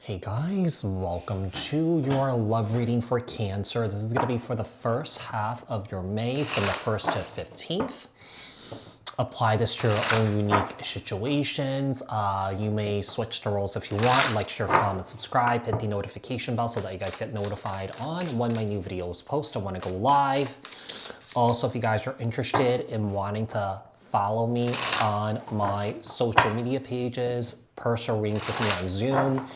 Hey guys, welcome to your love reading for Cancer. This is going to be for the first half of your May from the 1st to 15th. Apply this to your own unique situations. You may switch the roles if you want. Like, share, comment, subscribe, hit the notification bell so that you guys get notified on when my new videos post or when I go live. Also, if you guys are interested in wanting to follow me on my social media pages, personal readings with me on Zoom,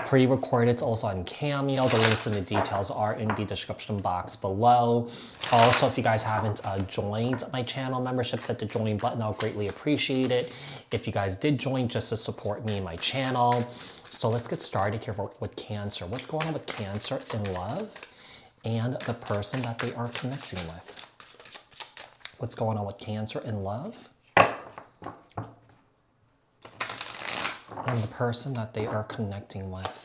pre-recorded, it's also on Cameo. The links and the details are in the description box below. Also, if you guys haven't joined my channel membership, hit the join button. I'll greatly appreciate it if you guys did join just to support me and my channel. So let's get started here with Cancer. What's going on with Cancer in love and the person that they are connecting with? What's going on with Cancer in love and the person that they are connecting with?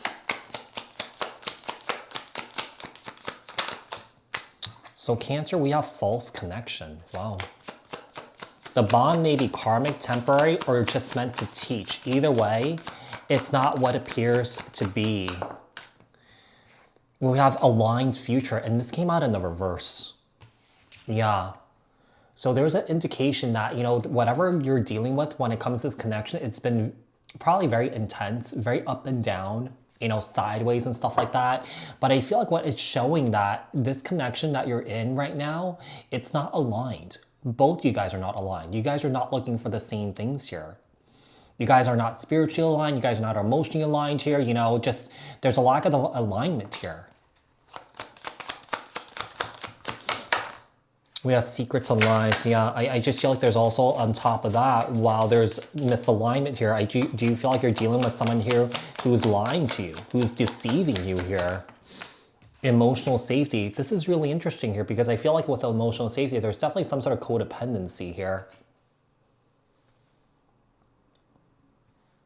So Cancer, we have false connection. Wow. The bond may be karmic, temporary, or just meant to teach. Either way, it's not what appears to be. We have aligned future, and this came out in the reverse. Yeah. So there's an indication that, you know, whatever you're dealing with when it comes to this connection, it's been probably very intense, very up and down, you know, sideways and stuff like that. But I feel like what it's showing that this connection that you're in right now, it's not aligned. Both you guys are not aligned. You guys are not looking for the same things here. You guys are not spiritually aligned. You guys are not emotionally aligned here. You know, just there's a lack of alignment here. We have secrets and lies. Yeah, I just feel like there's also on top of that, while there's misalignment here, do you feel like you're dealing with someone here who's lying to you, who's deceiving you here? Emotional safety. This is really interesting here because I feel like with emotional safety, there's definitely some sort of codependency here.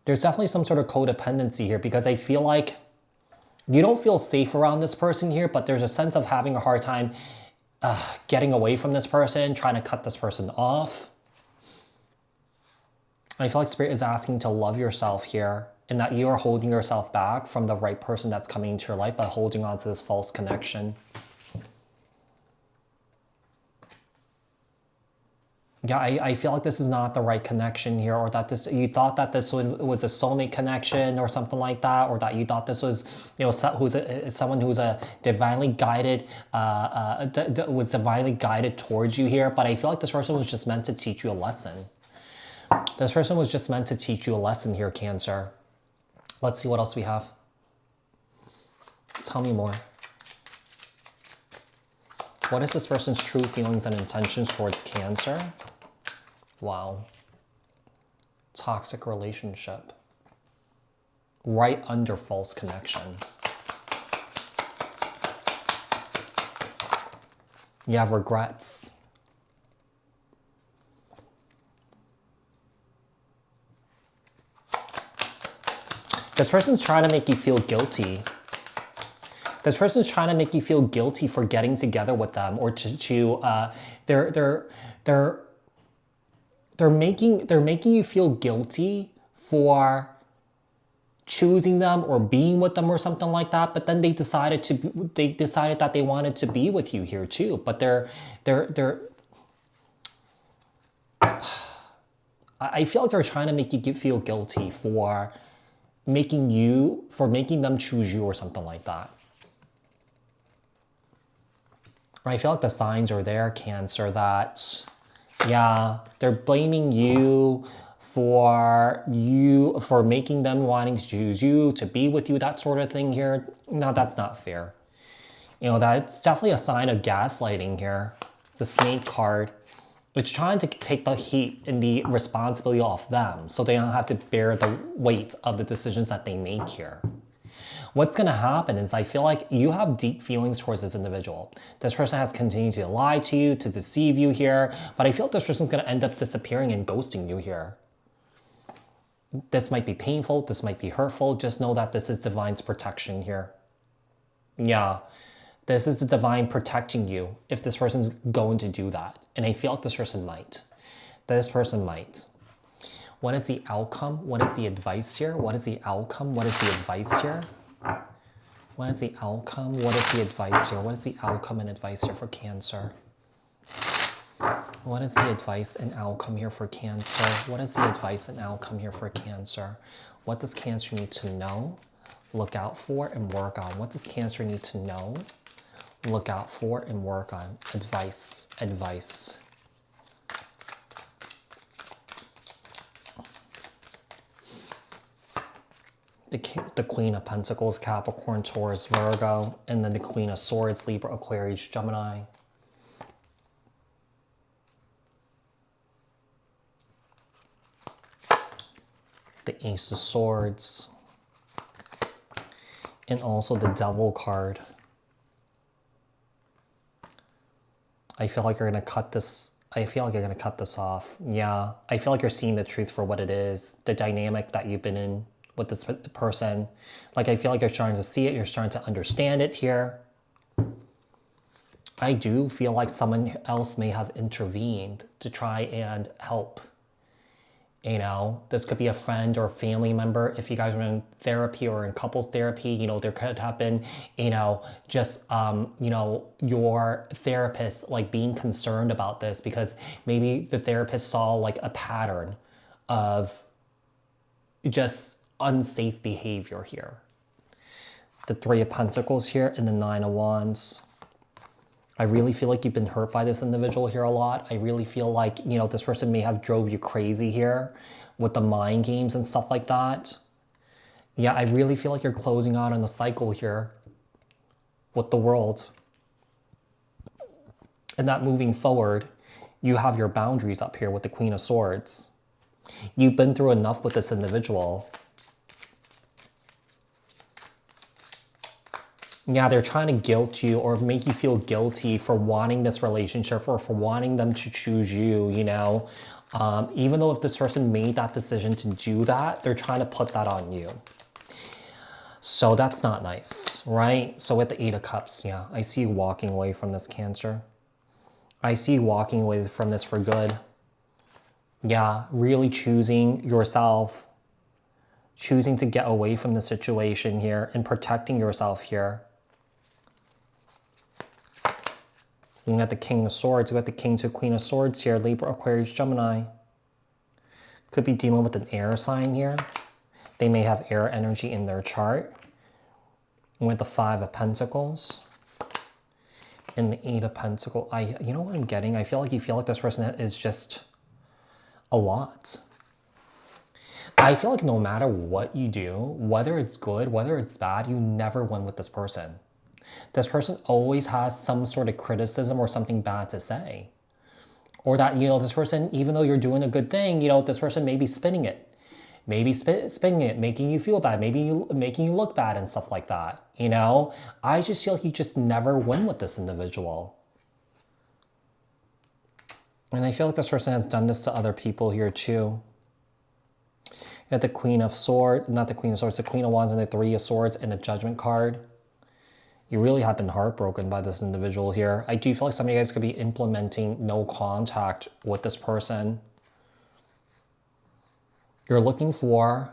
There's definitely some sort of codependency here because I feel like you don't feel safe around this person here, but there's a sense of having a hard time getting away from this person, trying to cut this person off. I feel like Spirit is asking to love yourself here and that you are holding yourself back from the right person that's coming into your life by holding on to this false connection. Yeah, I feel like this is not the right connection here, or that you thought that this was a soulmate connection or something like that, or that you thought this was, you know, someone who's a divinely guided, was divinely guided towards you here. But I feel like this person was just meant to teach you a lesson. This person was just meant to teach you a lesson here, Cancer. Let's see what else we have. Tell me more. What is this person's true feelings and intentions towards Cancer? Wow. Toxic relationship. Right under false connection. You have regrets. This person's trying to make you feel guilty. This person's trying to make you feel guilty for getting together with them, or they're making you feel guilty for choosing them or being with them or something like that. But then they decided that they wanted to be with you here too. But I feel like they're trying to make you feel guilty for making them choose you or something like that. I feel like the signs are there, Cancer, that, yeah, they're blaming you for making them wanting to choose you, to be with you, that sort of thing here. No, that's not fair. You know, that's definitely a sign of gaslighting here. It's a snake card. It's trying to take the heat and the responsibility off them so they don't have to bear the weight of the decisions that they make here. What's going to happen is I feel like you have deep feelings towards this individual. This person has continued to lie to you, to deceive you here, but I feel like this person's going to end up disappearing and ghosting you here. This might be painful. This might be hurtful. Just know that this is divine's protection here. Yeah, this is the divine protecting you if this person's going to do that. And I feel like this person might. This person might. What is the outcome? What is the advice here? What is the outcome? What is the advice here? What is the outcome? What is the advice here? What is the outcome and advice here for Cancer? What is the advice and outcome here for Cancer? What is the advice and outcome here for Cancer? What does Cancer need to know, look out for, and work on? What does Cancer need to know, look out for, and work on? Advice, advice. The Queen of Pentacles, Capricorn, Taurus, Virgo, and then the Queen of Swords, Libra, Aquarius, Gemini. The Ace of Swords, and also the Devil card. I feel like you're going to cut this. I feel like you're going to cut this off. Yeah, I feel like you're seeing the truth for what it is, the dynamic that you've been in with this person. Like, I feel like you're starting to see it. You're starting to understand it here. I do feel like someone else may have intervened to try and help. You know, this could be a friend or a family member. If you guys are in therapy or in couples therapy, you know, there could have been, you know, just, you know, your therapist like being concerned about this because maybe the therapist saw like a pattern of just unsafe behavior here. The Three of Pentacles here and the Nine of Wands. I really feel like you've been hurt by this individual here a lot. I really feel like, you know, this person may have drove you crazy here with the mind games and stuff like that. Yeah, I really feel like you're closing out on the cycle here with the World. And that moving forward, you have your boundaries up here with the Queen of Swords. You've been through enough with this individual. Yeah, they're trying to guilt you or make you feel guilty for wanting this relationship or for wanting them to choose you, you know. Even though if this person made that decision to do that, they're trying to put that on you. So that's not nice, right? So with the Eight of Cups, yeah, I see you walking away from this, Cancer. I see you walking away from this for good. Yeah, really choosing yourself, choosing to get away from the situation here and protecting yourself here. You got the King of Swords, you got the King to Queen of Swords here, Libra, Aquarius, Gemini. Could be dealing with an air sign here. They may have air energy in their chart. And with the Five of Pentacles and the Eight of Pentacles, you know what I'm getting? I feel like you feel like this person is just a lot. I feel like no matter what you do, whether it's good, whether it's bad, you never win with this person. This person always has some sort of criticism or something bad to say. Or that, you know, this person, even though you're doing a good thing, you know, this person may be spinning it. Maybe spinning it, making you feel bad, maybe making you look bad and stuff like that. You know, I just feel like you just never win with this individual. And I feel like this person has done this to other people here too. You got the Queen of Swords, not the Queen of Swords, the Queen of Wands and the Three of Swords and the Judgment card. You really have been heartbroken by this individual here. I do feel like some of you guys could be implementing no contact with this person. You're looking for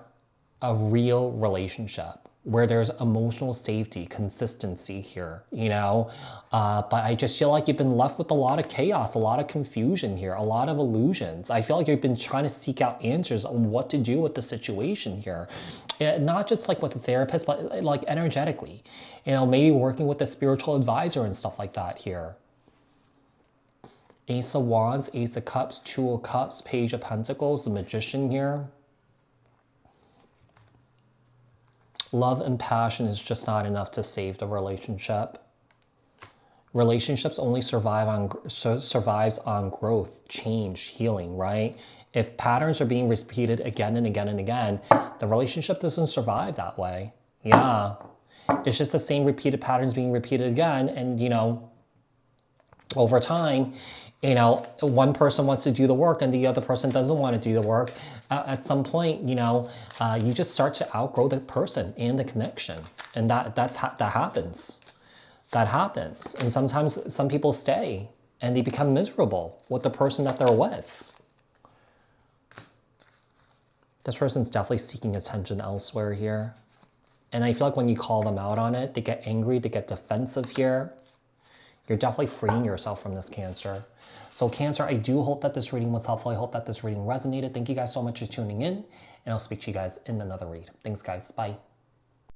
a real relationship where there's emotional safety, consistency here, you know? But I just feel like you've been left with a lot of chaos, a lot of confusion here, a lot of illusions. I feel like you've been trying to seek out answers on what to do with the situation here. Not just like with a therapist, but like energetically, you know, maybe working with a spiritual advisor and stuff like that here. Ace of Wands, Ace of Cups, Two of Cups, Page of Pentacles, the Magician here. Love and passion is just not enough to save the relationship. Relationships only survives on growth, change, healing, right? If patterns are being repeated again and again and again, the relationship doesn't survive that way. Yeah. It's just the same repeated patterns being repeated again. And, you know, over time, you know, one person wants to do the work and the other person doesn't want to do the work. At some point, you know, you just start to outgrow the person and the connection. And that happens. That happens. And sometimes some people stay and they become miserable with the person that they're with. This person's definitely seeking attention elsewhere here. And I feel like when you call them out on it, they get angry, they get defensive here. You're definitely freeing yourself from this, Cancer. So Cancer, I do hope that this reading was helpful. I hope that this reading resonated. Thank you guys so much for tuning in, and I'll speak to you guys in another read. Thanks, guys. Bye.